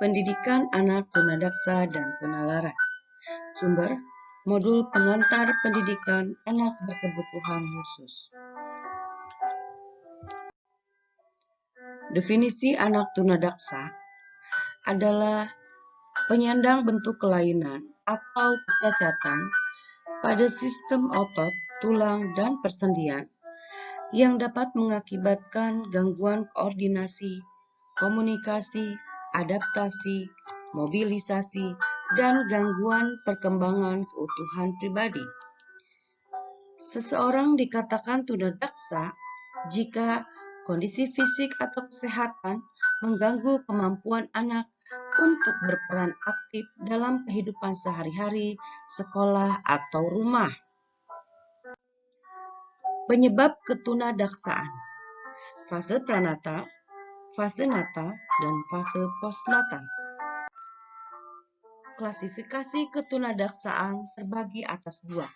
Pendidikan Anak Tunadaksa dan Tunalaras. Sumber: Modul Pengantar Pendidikan Anak Berkebutuhan Khusus. Definisi anak tunadaksa adalah penyandang bentuk kelainan atau kecacatan pada sistem otot, tulang, dan persendian yang dapat mengakibatkan gangguan koordinasi, komunikasi, adaptasi, mobilisasi, dan gangguan perkembangan keutuhan pribadi. Seseorang dikatakan tunadaksa jika kondisi fisik atau kesehatan mengganggu kemampuan anak untuk berperan aktif dalam kehidupan sehari-hari, sekolah, atau rumah. Penyebab ketunadaksaan: fase pranatal, fase natal, dan fase postnatal. Klasifikasi ketunadaksaan terbagi atas dua: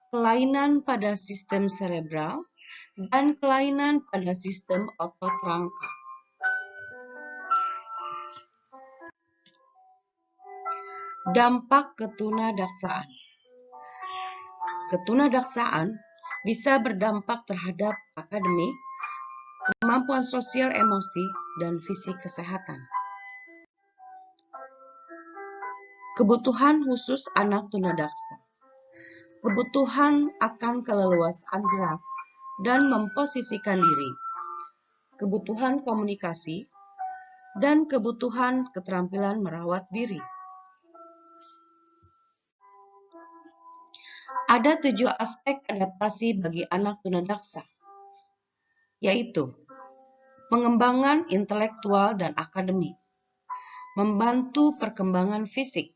kelainan pada sistem serebral dan kelainan pada sistem otot rangka. Dampak ketunadaksaan. Ketunadaksaan bisa berdampak terhadap akademik, kemampuan sosial, emosi, dan fisik kesehatan. Kebutuhan khusus anak tunadaksa. Kebutuhan akan keleluasaan gerak dan memposisikan diri, kebutuhan komunikasi, dan kebutuhan keterampilan merawat diri. Ada 7 aspek adaptasi bagi anak tunadaksa, yaitu pengembangan intelektual dan akademik, membantu perkembangan fisik,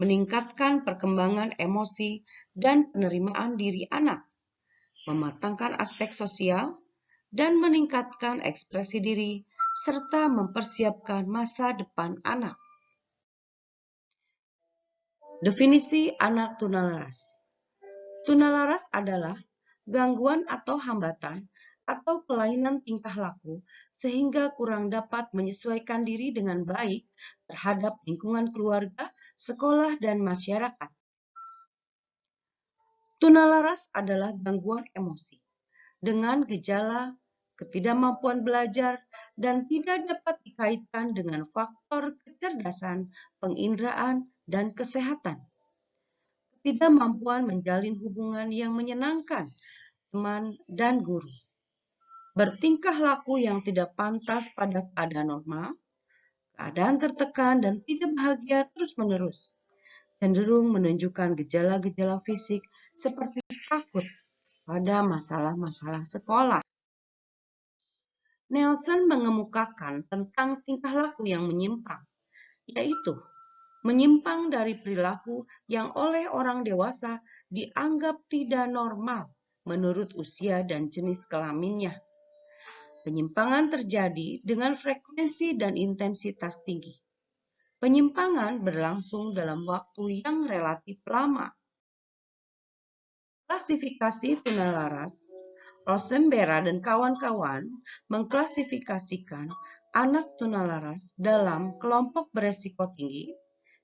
meningkatkan perkembangan emosi dan penerimaan diri anak, mematangkan aspek sosial, dan meningkatkan ekspresi diri, serta mempersiapkan masa depan anak. Definisi anak tunalaras. Tunalaras adalah gangguan atau hambatan atau kelainan tingkah laku sehingga kurang dapat menyesuaikan diri dengan baik terhadap lingkungan keluarga, sekolah, dan masyarakat. Tunalaras adalah gangguan emosi dengan gejala ketidakmampuan belajar dan tidak dapat dikaitkan dengan faktor kecerdasan, penginderaan, dan kesehatan. Ketidakmampuan menjalin hubungan yang menyenangkan teman dan guru. Bertingkah laku yang tidak pantas pada keadaan normal, keadaan tertekan dan tidak bahagia terus-menerus, cenderung menunjukkan gejala-gejala fisik seperti takut pada masalah-masalah sekolah. Nelson mengemukakan tentang tingkah laku yang menyimpang, yaitu menyimpang dari perilaku yang oleh orang dewasa dianggap tidak normal menurut usia dan jenis kelaminnya. Penyimpangan terjadi dengan frekuensi dan intensitas tinggi. Penyimpangan berlangsung dalam waktu yang relatif lama. Klasifikasi tunalaras. Rosembera dan kawan-kawan mengklasifikasikan anak tunalaras dalam kelompok beresiko tinggi,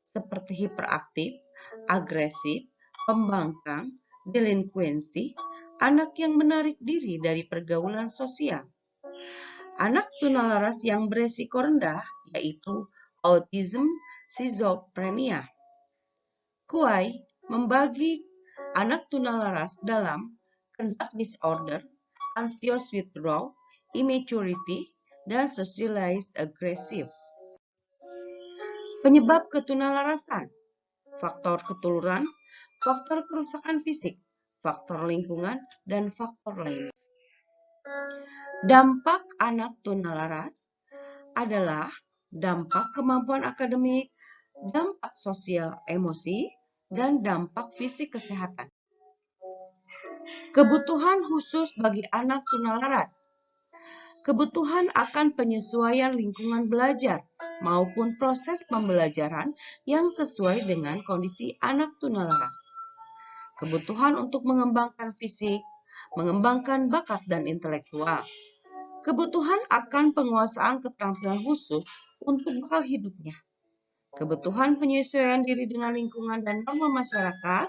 seperti hiperaktif, agresif, pembangkang, delinkuensi, anak yang menarik diri dari pergaulan sosial. Anak tunalaras yang beresiko rendah yaitu autism schizophrenia. Kuai membagi anak tunalaras dalam conduct disorder, anxious withdrawal, immaturity, dan socialized aggressive. Penyebab ketunalarasan: faktor ketuluran, faktor kerusakan fisik, faktor lingkungan, dan faktor lainnya. Dampak anak tunalaras adalah dampak kemampuan akademik, dampak sosial emosi, dan dampak fisik kesehatan. Kebutuhan khusus bagi anak tunalaras. Kebutuhan akan penyesuaian lingkungan belajar maupun proses pembelajaran yang sesuai dengan kondisi anak tunalaras. Kebutuhan untuk mengembangkan fisik, mengembangkan bakat dan intelektual. kebutuhan akan penguasaan keterampilan khusus untuk bekal hidupnya, kebutuhan penyesuaian diri dengan lingkungan dan norma masyarakat,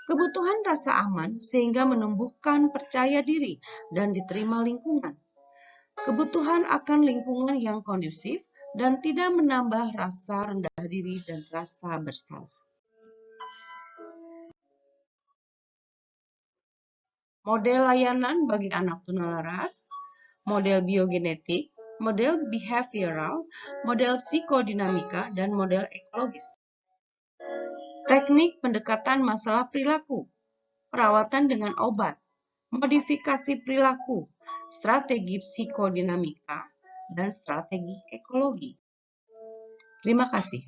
kebutuhan rasa aman sehingga menumbuhkan percaya diri dan diterima lingkungan, kebutuhan akan lingkungan yang kondusif dan tidak menambah rasa rendah diri dan rasa bersalah. Model layanan bagi anak tunalaras, model biogenetik, model behavioral, model psikodinamika, dan model ekologis. Teknik pendekatan masalah perilaku, perawatan dengan obat, modifikasi perilaku, strategi psikodinamika, dan strategi ekologi. Terima kasih.